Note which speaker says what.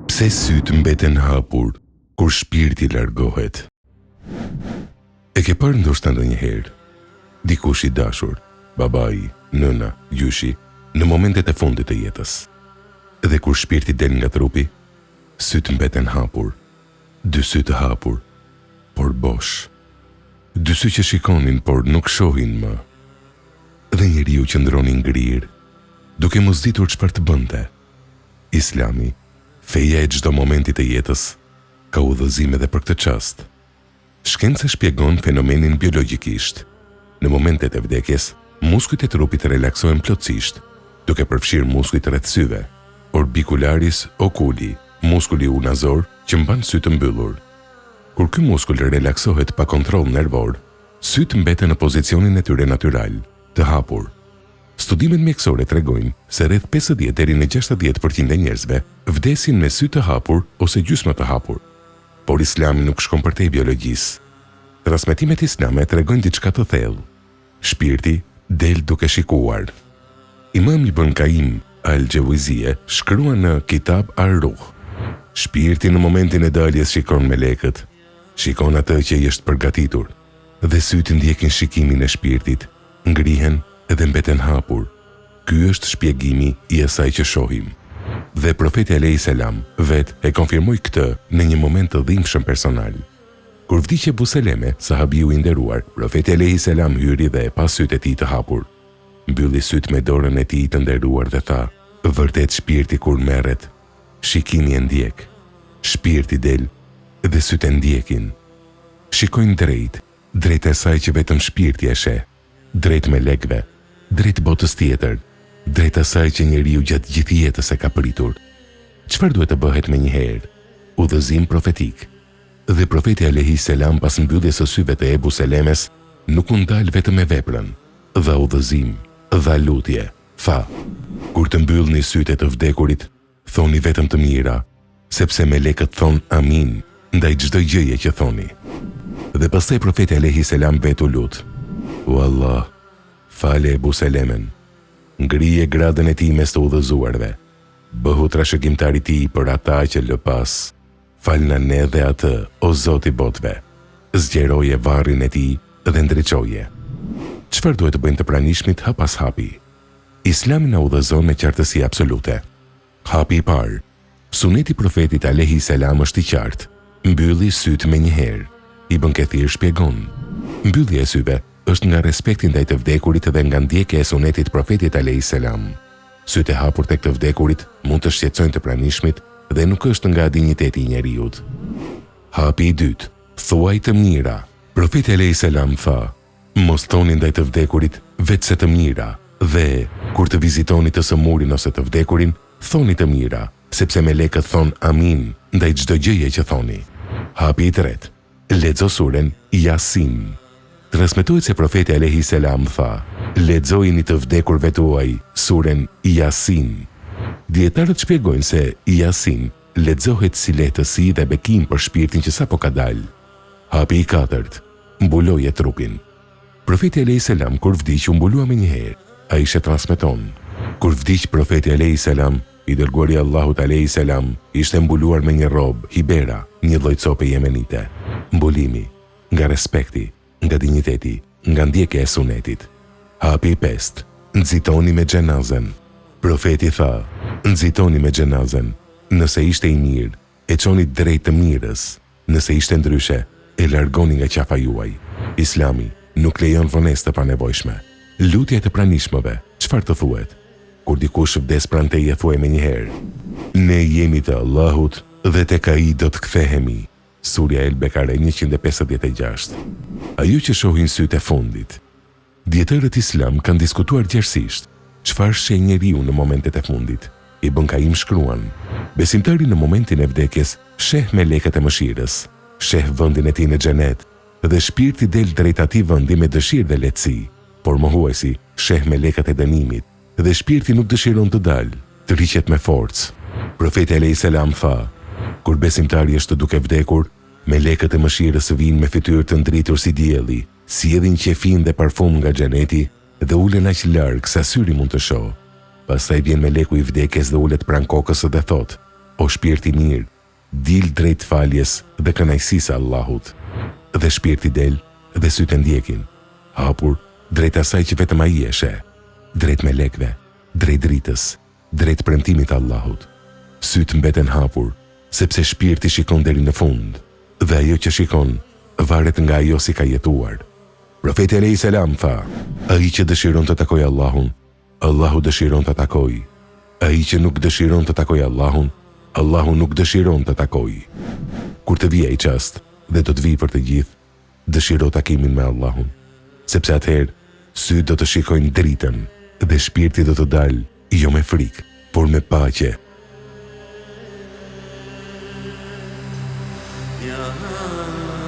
Speaker 1: Pse sytë mbeten hapur kur shpirti largohet? E ke parë ndoshta ndonjëherë dikush i dashur, babai, nëna, gjyshi, në momentet e fundit të jetës. Dhe kur shpirti del nga trupi, sytë mbeten hapur. Dy sy të hapur, por bosh. Dy sy që shikonin, por nuk shohin më. Dhe njeriu qëndroni ngrirë, duke mos ditur çfarë të bënte. Islami, feja e çdo momenti të jetës, ka udhëzim edhe për këtë çast. Shkenca shpjegon fenomenin biologjikisht. Në momentet e vdekjes, muskujt e trupit relaksohen plotësisht, duke përfshirë muskujt rreth syve, orbicularis oculi, muskuli unazor që mban sytë mbyllur. Kur ky muskull relaksohet pa kontroll nervor, sytë mbeten në pozicionin e tyre natyral, të hapur. Studimet mjekësore tregojnë se rreth 50 deri në 60% e njerëzve vdesin me sy të hapur ose gjysmë të hapur. Por Islami nuk shkon përtej biologjisë. Transmetimet islame tregojnë diçka të thellë. Shpirti del duke shikuar. Imam Ibn Qayyim al-Jawziyja shkruan në Kitab ar-Ruh: shpirti në momentin e daljes shikon melekët, shikon atë që i është përgatitur, dhe sytë ndjekin shikimin e shpirtit, ngrihen edhe mbeten hapur. Ky është shpjegimi i asaj që shohim. Dhe profeti alayhis salam vet e konfirmoi këtë në një moment të dhimbshëm personal. Kur vdiqe Abu Seleme, sahabiu i nderuar, profeti alayhis salam hyri dhe pa sytë e tij të hapur, mbylli sytë me dorën e tij të nderuar dhe tha: vërtet shpirti kur merret, shikimi e ndjek. Shpirti del dhe sytë e ndjekin. Shikojnë drejt asaj që vetëm shpirti e sheh, drejt melekëve, drejt botës tjetër, drejt asaj që njeriu gjatë gjithë jetës e ka pritur. Çfarë duhet të bëhet menjëherë? Udhëzim profetik. Dhe profeti alayhis salam pas mbylljes së syve të Ebu Selemes nuk u ndal vetëm me veprën, dha udhëzim, dha lutje, tha: kur të mbyllni sytë të vdekurit, thoni vetëm të mira, sepse melekët thon amin ndaj çdo gjëje që thoni. Dhe pastaj profeti alayhis salam vetë u lut: o Allah, fale Ebu Selemen, ngrije gradën e tij mes të udhëzuarve, bëhu trashëgimtar i tij për ata që lë pas. Falna ne dhe atë, o Zoti i botëve, zgjeroje varrin e tij dhe ndriçoje. Çfarë duhet të bëjnë të pranishmit hap pas hapi? Islami na udhëzon me qartësi absolute. Hapi i parë, suneti i profetit alayhis salam është i qartë: mbylli sytë menjëherë. Ibn Kathir shpjegon: mbyllja e syve është nga respekti ndaj të vdekurit dhe nga ndjekja e sunetit profetit alayhis salam. Sytë e hapur tek të vdekurit mund të shqetësojnë të pranishmit dhe nuk është nga dinjiteti i njeriut. Hapi i dytë, thuaj të mira. Profeti alayhis salam tha: mos thoni ndaj të vdekurit vetëse të mira, dhe kur të vizitoni të sëmurin ose të vdekurin, thoni të mira, sepse melekët thon amin ndaj çdo gjëje që thoni. Hapi i tretë, lexo suren Yasin. Transmetohet se profeti alayhis salam tha: lexojini të vdekurve tuaj suren Yasin. Dietarët shpjegojnë se Yasin lexohet si lehtësi dhe bekim për shpirtin që sapo ka dalë. Hapi i katërt, mbuloje trupin. Profeti alayhis salam kur vdiq u mbulua menjëherë. Aisha transmeton: kur vdiq profeti alayhis salam, i dërguari i Allahut alayhis salam ishte mbuluar me një rrobë hibera, një lloj cope jemenite. Mbulimi nga respekti, nga dinjiteti, nga ndjekja e sunetit. Hapi i pestë, nxitoni me xhenazën. Profeti tha: nxitoni me xhenazën. Nëse ishte i mirë, e çoni drejt të mirës. Nëse ishte ndryshe, e largoni nga qafa juaj. Islami nuk lejon vonesë të panevojshme. Lutja e të pranishmëve, çfarë të thuhet? Kur dikush vdes pranë teje, thuaj menjëherë: ne jemi të Allahut dhe tek ai do të kthehemi. Surja El-Bekare 156. Ajo që shohin sytë e fundit. Dietarët islam kanë diskutuar gjerësisht çfarë sheh njeriu në momentet e fundit. Ibn Qayyim shkruan: besimtari në momentin e vdekjes sheh melekët e mëshirës, sheh vendin e tij në xhenet, dhe shpirti del drejt atij vendi me dëshirë dhe lehtësi. Por mohuesi sheh melekët e dënimit dhe shpirti nuk dëshiron të dalë, të riqet me forcë. Profeti alayhis salam tha: kur besimtari është duke vdekur, melekët e mëshirës vinë me fytyrë të ndritur si dielli, sjellin qefin dhe parfum nga xheneti dhe ulen aq larg sa syri mund të shohë. Pastaj vjen meleku i vdekjes dhe ulet pranë kokës dhe thot: O shpirti mirë, dil drejt faljes dhe kënaqësisë së Allahut. Dhe shpirti del dhe sytë ndjekin, hapur drejt asaj që vetëm ai e sheh, drejt melekëve, drejt dritës, drejt premtimit të Allahut. Sytë mbeten hapur, sepse shpirti shikon deri në fund, dhe ajo që shikon varet nga ajo si ka jetuar. Profeti alayhis salam tha: ai që dëshiron të takojë Allahun, Allahu dëshiron të takojë. Ai që nuk dëshiron të takojë Allahun, Allahu nuk dëshiron të takojë. Kur të vijë ai çast dhe do të vijë për të gjithë, dëshiro takimin me Allahun, sepse atëherë sytë do të shikojnë dritën dhe shpirti do të dalë jo me frikë, por me paqe.
Speaker 2: Ya